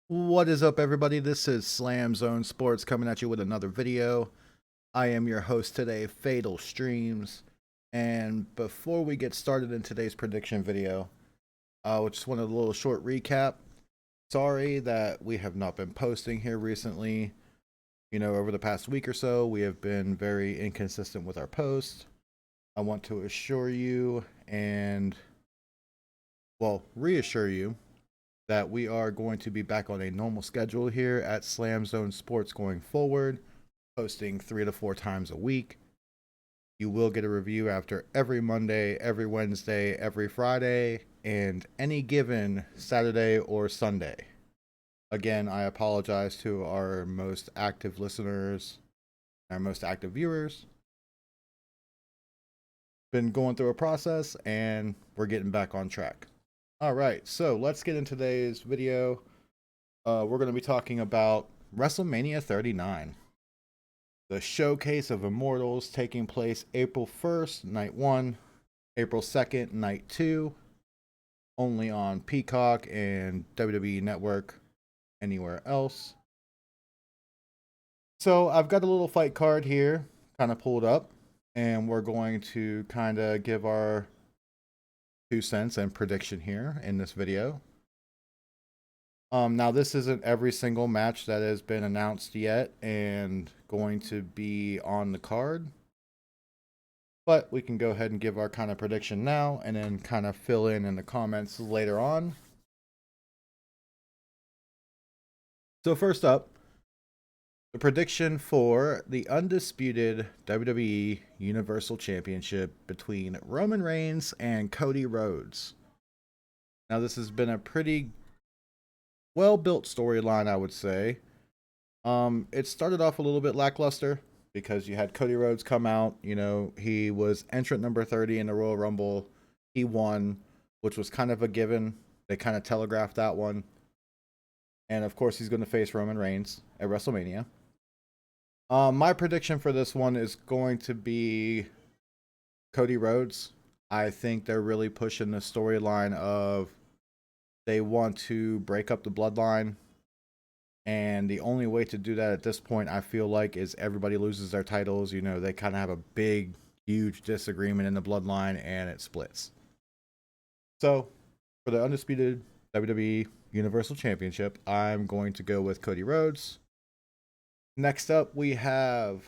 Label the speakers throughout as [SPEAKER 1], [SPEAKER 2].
[SPEAKER 1] What is up, everybody? This is SlamZoneSports coming at you with another video. I am your host today, Fatal Streams. And before we get started in today's prediction video, I just wanted a little short recap. Sorry that we have not been posting here recently. Over the past week or so, we have been very inconsistent with our posts. I want to assure you and, reassure you that we are going to be back on a normal schedule here at SlamZoneSports going forward, posting 3 to 4 times a week. You will get a review after every Monday, every Wednesday, every Friday, and any given Saturday or Sunday. Again, I apologize to our most active listeners, our most active viewers. Been going through a process and we're getting back on track. All right, so let's get into today's video. We're going to be talking about WrestleMania 39, the showcase of Immortals taking place April 1st, night 1, April 2nd, night 2, only on Peacock and WWE Network, anywhere else. So I've got a little fight card here kind of pulled up, and we're going to kind of give our 2 cents and prediction here in this video. Now this isn't every single match that has been announced yet and going to be on the card, but we can go ahead and give our kind of prediction now and then kind of fill in the comments later on. So first up, the prediction for the undisputed WWE Universal Championship between Roman Reigns and Cody Rhodes. Now this has been a pretty well-built storyline, I would say. It started off a little bit lackluster because you had Cody Rhodes come out. He was entrant number 30 in the Royal Rumble. He won, which was kind of a given. They kind of telegraphed that one. And of course, he's going to face Roman Reigns at WrestleMania. My prediction for this one is going to be Cody Rhodes. I think they're really pushing the storyline of they want to break up the bloodline. And the only way to do that at this point, I feel like, is everybody loses their titles. They kind of have a big, huge disagreement in the bloodline and it splits. So, for the undisputed WWE Universal Championship, I'm going to go with Cody Rhodes. Next up, we have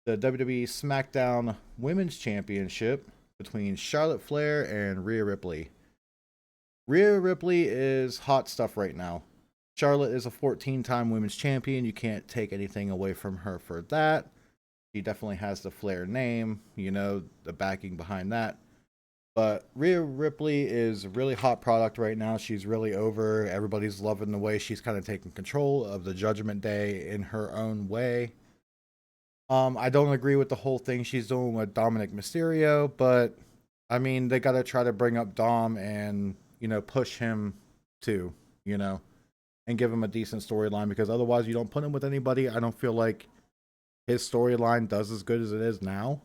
[SPEAKER 1] the WWE SmackDown Women's Championship between Charlotte Flair and Rhea Ripley. Rhea Ripley is hot stuff right now. Charlotte is a 14-time women's champion. You can't take anything away from her for that. She definitely has the Flair name, the backing behind that. But Rhea Ripley is a really hot product right now. She's really over. Everybody's loving the way she's kind of taking control of the Judgment Day in her own way. I don't agree with the whole thing she's doing with Dominic Mysterio, but I mean, they got to try to bring up Dom and, push him too, and give him a decent storyline, because otherwise you don't put him with anybody. I don't feel like his storyline does as good as it is now.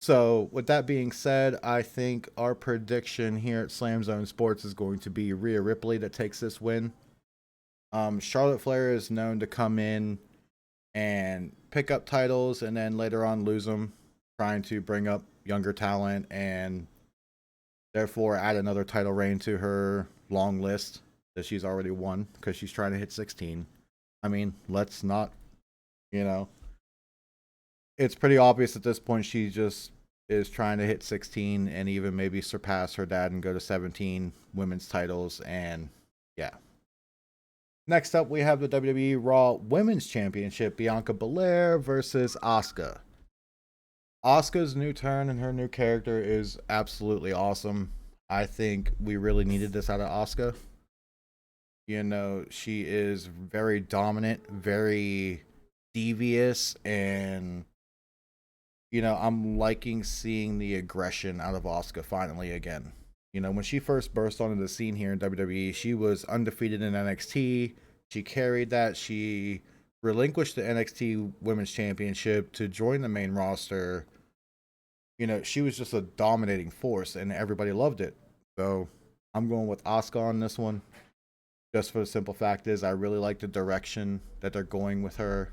[SPEAKER 1] So with that being said, I think our prediction here at SlamZoneSports is going to be Rhea Ripley that takes this win. Charlotte Flair is known to come in and pick up titles and then later on lose them, trying to bring up younger talent and therefore add another title reign to her long list that she's already won, because she's trying to hit 16. I mean, let's not, it's pretty obvious at this point she just is trying to hit 16 and even maybe surpass her dad and go to 17 women's titles. And yeah. Next up, we have the WWE Raw Women's Championship, Bianca Belair versus Asuka. Asuka's new turn and her new character is absolutely awesome. I think we really needed this out of Asuka. She is very dominant, very devious, and I'm liking seeing the aggression out of Asuka finally again. When she first burst onto the scene here in WWE, she was undefeated in NXT. She carried that. She relinquished the NXT Women's Championship to join the main roster. She was just a dominating force and everybody loved it. So I'm going with Asuka on this one. Just for the simple fact is I really like the direction that they're going with her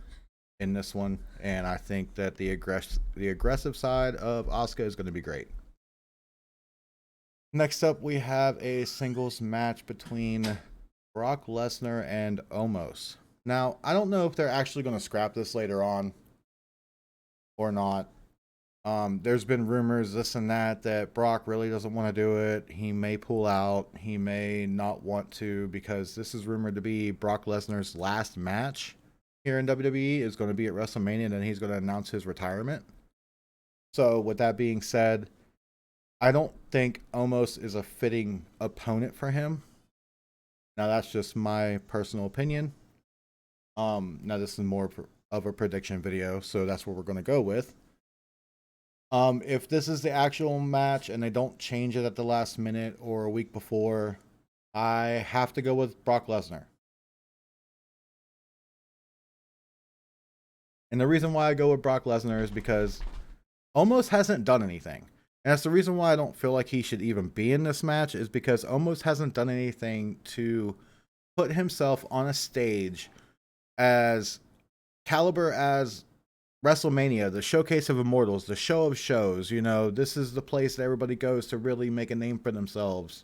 [SPEAKER 1] in this one, and I think that the aggressive side of Asuka is going to be great. Next up, we have a singles match between Brock Lesnar and Omos. Now, I don't know if they're actually going to scrap this later on or not. There's been rumors, this and that Brock really doesn't want to do it. He may pull out. He may not want to, because this is rumored to be Brock Lesnar's last match here in WWE is going to be at WrestleMania, and then he's going to announce his retirement. So, with that being said, I don't think Omos is a fitting opponent for him. Now, that's just my personal opinion. Now this is more of a prediction video, so that's what we're going to go with. If this is the actual match and they don't change it at the last minute or a week before, I have to go with Brock Lesnar. And the reason why I go with Brock Lesnar is because Omos hasn't done anything. And that's the reason why I don't feel like he should even be in this match, is because Omos hasn't done anything to put himself on a stage as caliber as WrestleMania, the showcase of immortals, the show of shows. You know, this is the place that everybody goes to really make a name for themselves.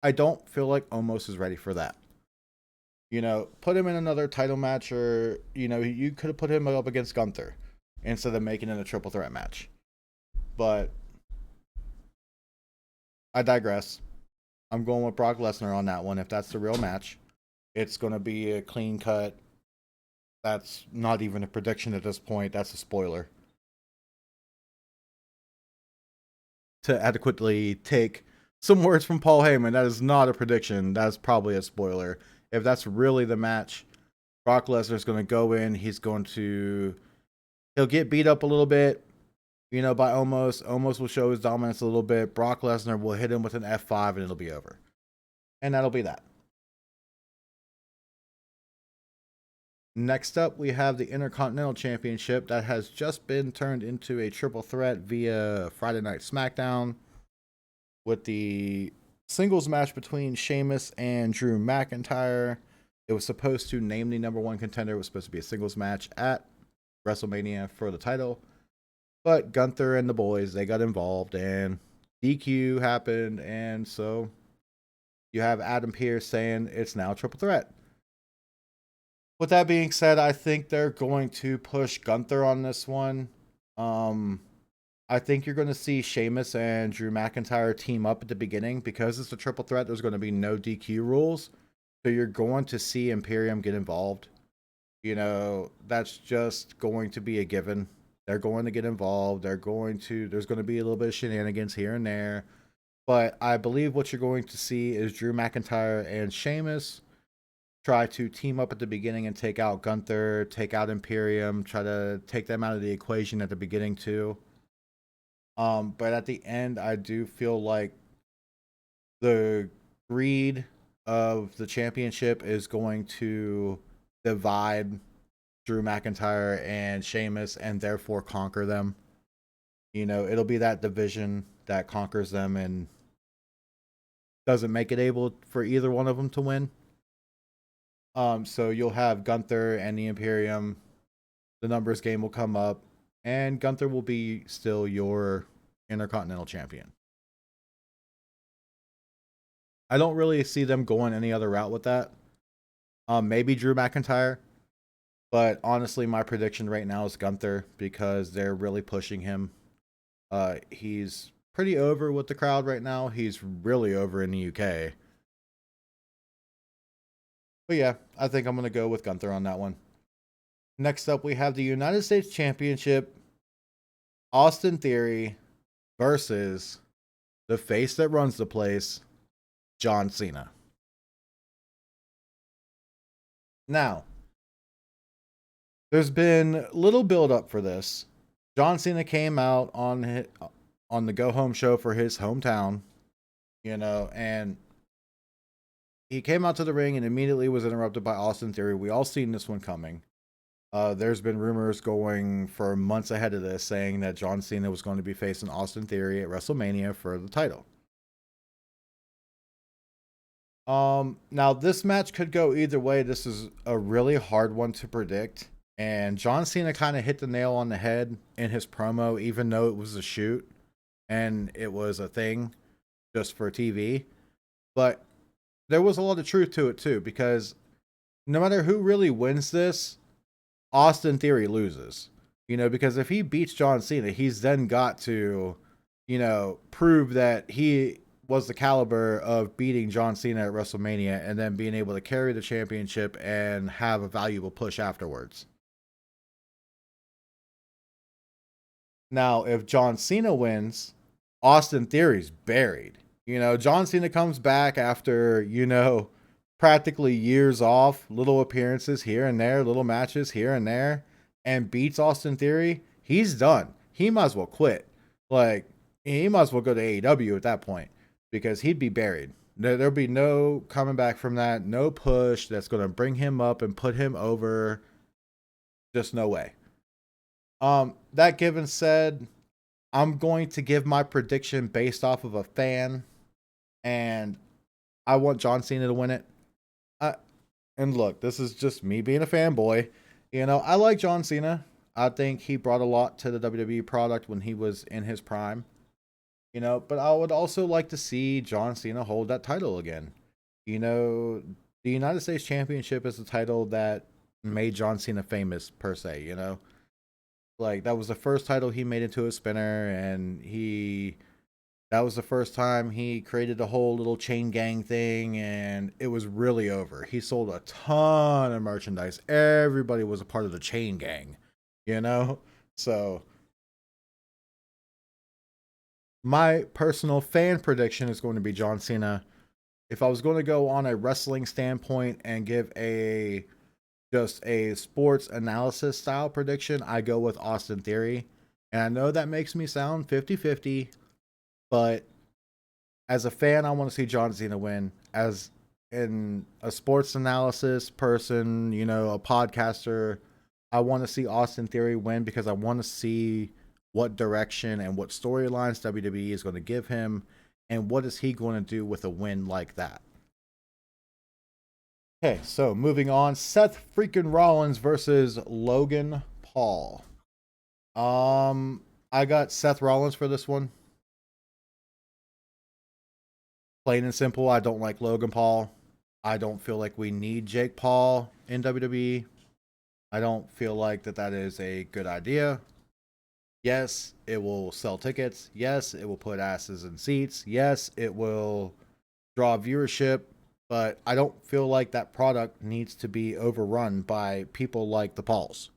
[SPEAKER 1] I don't feel like Omos is ready for that. You know, put him in another title match, or, you know, you could have put him up against Gunther instead of making it a triple threat match. But I digress. I'm going with Brock Lesnar on that one. If that's the real match, it's going to be a clean cut. That's not even a prediction at this point. That's a spoiler. To adequately take some words from Paul Heyman, that is not a prediction. That's probably a spoiler. If that's really the match, Brock Lesnar's going to go in. He'll get beat up a little bit, you know, by Omos. Omos will show his dominance a little bit. Brock Lesnar will hit him with an F5 and it'll be over. And that'll be that. Next up, we have the Intercontinental Championship that has just been turned into a triple threat via Friday Night SmackDown, with the singles match between Sheamus and Drew McIntyre. It was supposed to name the number one contender. It was supposed to be a singles match at WrestleMania for the title. But Gunther and the boys, they got involved, and DQ happened, and so you have Adam Pearce saying it's now triple threat. With that being said, I think they're going to push Gunther on this one. I think you're going to see Sheamus and Drew McIntyre team up at the beginning. Because it's a triple threat, there's going to be no DQ rules. So you're going to see Imperium get involved. You know, that's just going to be a given. They're going to get involved. There's going to be a little bit of shenanigans here and there. But I believe what you're going to see is Drew McIntyre and Sheamus try to team up at the beginning and take out Gunther, take out Imperium, try to take them out of the equation at the beginning too. But at the end, I do feel like the greed of the championship is going to divide Drew McIntyre and Sheamus and therefore conquer them. You know, it'll be that division that conquers them and doesn't make it able for either one of them to win. So you'll have Gunther and the Imperium. The numbers game will come up, and Gunther will be still your Intercontinental Champion. I don't really see them going any other route with that. Maybe Drew McIntyre, but honestly, my prediction right now is Gunther, because they're really pushing him. He's pretty over with the crowd right now. He's really over in the UK. But yeah, I think I'm going to go with Gunther on that one. Next up, we have the United States Championship. Austin Theory versus the face that runs the place, John Cena. Now, there's been little build up for this. John Cena came out on the Go Home show for his hometown, you know, and he came out to the ring and immediately was interrupted by Austin Theory. We all seen this one coming. There's been rumors going for months ahead of this saying that John Cena was going to be facing Austin Theory at WrestleMania for the title. Now this match could go either way. This is a really hard one to predict. And John Cena kind of hit the nail on the head in his promo, even though it was a shoot and it was a thing just for TV. But there was a lot of truth to it too, because no matter who really wins this, Austin Theory loses. Because if he beats John Cena, he's then got to, prove that he was the caliber of beating John Cena at WrestleMania and then being able to carry the championship and have a valuable push afterwards. Now, if John Cena wins, Austin Theory's buried. John Cena comes back after, practically years off, little appearances here and there, little matches here and there, and beats Austin Theory. He's done. He might as well quit. Like, he might as well go to AEW at that point because he'd be buried. There'll be no coming back from that, no push that's going to bring him up and put him over. Just no way. That given said, I'm going to give my prediction based off of a fan, and I want John Cena to win it. And look, this is just me being a fanboy. I like John Cena. I think he brought a lot to the WWE product when he was in his prime. But I would also like to see John Cena hold that title again. The United States Championship is the title that made John Cena famous, per se. Like, that was the first title he made into a spinner, and that was the first time he created the whole little chain gang thing, and it was really over. He sold a ton of merchandise. Everybody was a part of the chain gang, So, my personal fan prediction is going to be John Cena. If I was going to go on a wrestling standpoint and give just a sports analysis style prediction, I go with Austin Theory. And I know that makes me sound 50-50, but as a fan, I want to see John Cena win. As in a sports analysis person, a podcaster, I want to see Austin Theory win because I want to see what direction and what storylines WWE is going to give him and what is he going to do with a win like that. Okay, so moving on, Seth freaking Rollins versus Logan Paul. I got Seth Rollins for this one. Plain and simple, I don't like Logan Paul. I don't feel like we need Jake Paul in WWE. I don't feel like that is a good idea. Yes, it will sell tickets. Yes, it will put asses in seats. Yes, it will draw viewership. But I don't feel like that product needs to be overrun by people like the Pauls.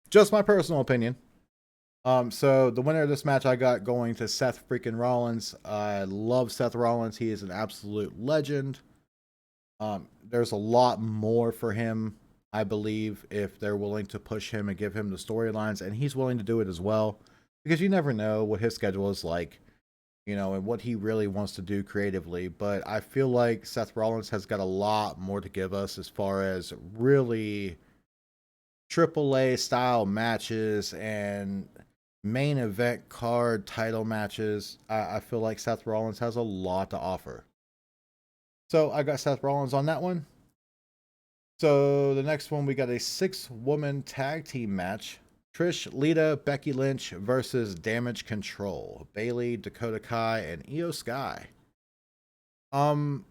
[SPEAKER 1] Just my personal opinion. So the winner of this match I got going to Seth freaking Rollins. I love Seth Rollins. He is an absolute legend. There's a lot more for him, I believe, if they're willing to push him and give him the storylines, and he's willing to do it as well, because you never know what his schedule is like, and what he really wants to do creatively. But I feel like Seth Rollins has got a lot more to give us as far as really AAA style matches and main event card title matches. I feel like Seth Rollins has a lot to offer. So I got Seth Rollins on that one. So the next one, we got a 6-woman tag team match. Trish, Lita, Becky Lynch versus Damage Control. Bayley, Dakota Kai, and Io Sky. I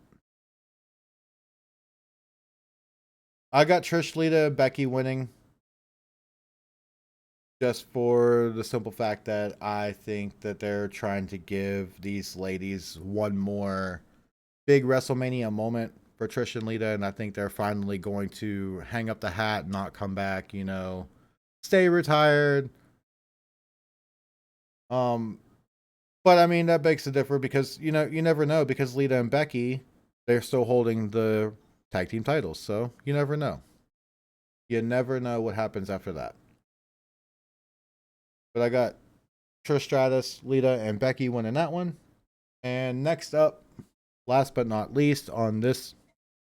[SPEAKER 1] got Trish, Lita, Becky winning. Just for the simple fact that I think that they're trying to give these ladies one more big WrestleMania moment for Trish and Lita, and I think they're finally going to hang up the hat, not come back, stay retired. But I mean that begs to differ because you never know, because Lita and Becky, they're still holding the tag team titles, so you never know. You never know what happens after that. But I got Trish Stratus, Lita, and Becky winning that one. And next up, last but not least, on this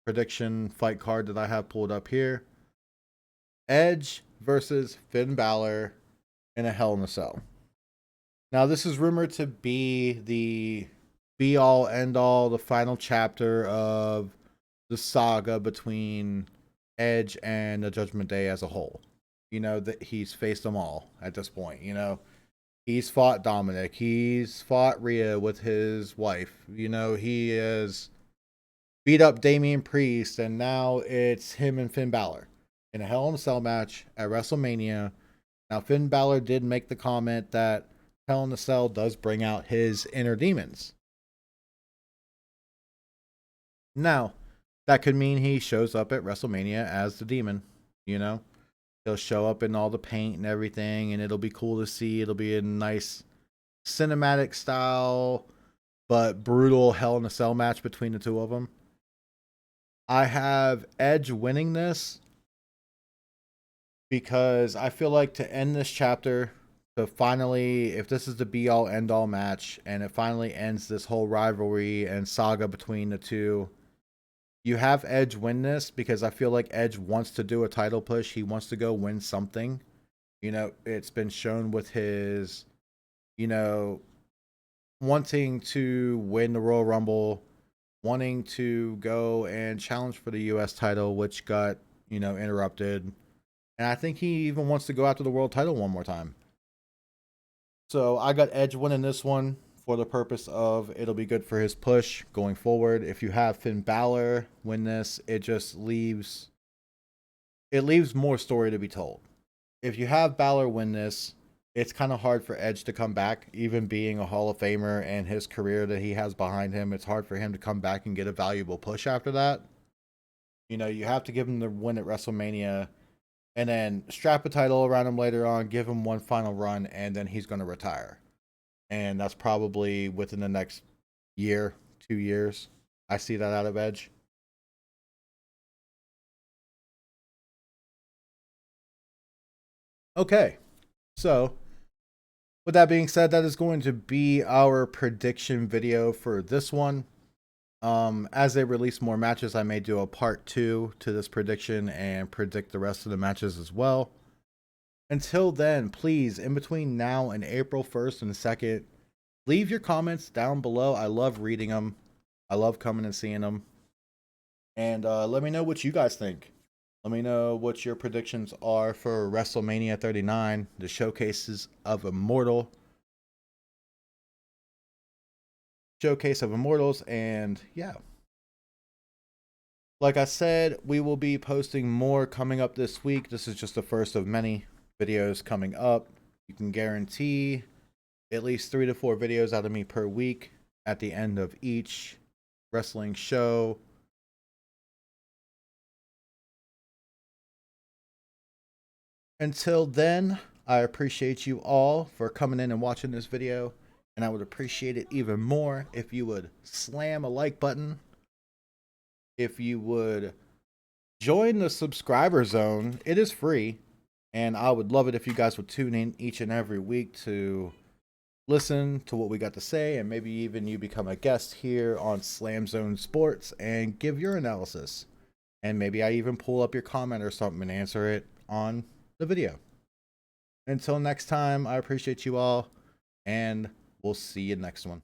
[SPEAKER 1] prediction fight card that I have pulled up here, Edge versus Finn Balor in a Hell in a Cell. Now, this is rumored to be the be all end all, the final chapter of the saga between Edge and the Judgment Day as a whole. You know, that he's faced them all at this point. You know, he's fought Dominic, he's fought Rhea with his wife. You know, he has beat up Damian Priest, and now it's him and Finn Balor in a Hell in a Cell match at WrestleMania. Now, Finn Balor did make the comment that Hell in a Cell does bring out his inner demons. Now, that could mean he shows up at WrestleMania as the demon, you know? He'll show up in all the paint and everything, and it'll be cool to see. It'll be a nice cinematic style, but brutal Hell in a Cell match between the two of them. I have Edge winning this because I feel like to end this chapter, to finally, if this is the be all end all match and it finally ends this whole rivalry and saga between the two, you have Edge win this because I feel like Edge wants to do a title push. He wants to go win something. You know, it's been shown with his, you know, wanting to win the Royal Rumble, wanting to go and challenge for the US title, which got, you know, interrupted. And I think he even wants to go after the world title one more time. So I got Edge winning this one for the purpose of it'll be good for his push going forward. If you have Finn Balor win this, it just leaves more story to be told. If you have Balor win this, it's kind of hard for Edge to come back, even being a Hall of Famer and his career that he has behind him. It's hard for him to come back and get a valuable push after that. You know, you have to give him the win at WrestleMania and then strap a title around him later on, give him one final run, and then he's going to retire. And that's probably within the next year, 2 years. I see that out of Edge. Okay, so with that being said, that is going to be our prediction video for this one. As they release more matches, I may do a part 2 to this prediction and predict the rest of the matches as well. Until then, please, in between now and April 1st and 2nd, leave your comments down below. I love reading them. I love coming and seeing them. And let me know what you guys think. Let me know what your predictions are for WrestleMania 39, the Showcase of Immortals, and yeah. Like I said, we will be posting more coming up this week. This is just the first of many videos coming up. You can guarantee at least 3 to 4 videos out of me per week at the end of each wrestling show. Until then, I appreciate you all for coming in and watching this video, and I would appreciate it even more if you would slam a like button, if you would join the subscriber zone. It is free, and I would love it if you guys would tune in each and every week to listen to what we got to say, and maybe even you become a guest here on SlamZoneSports and give your analysis. And maybe I even pull up your comment or something and answer it on the video. Until next time, I appreciate you all, and we'll see you next one.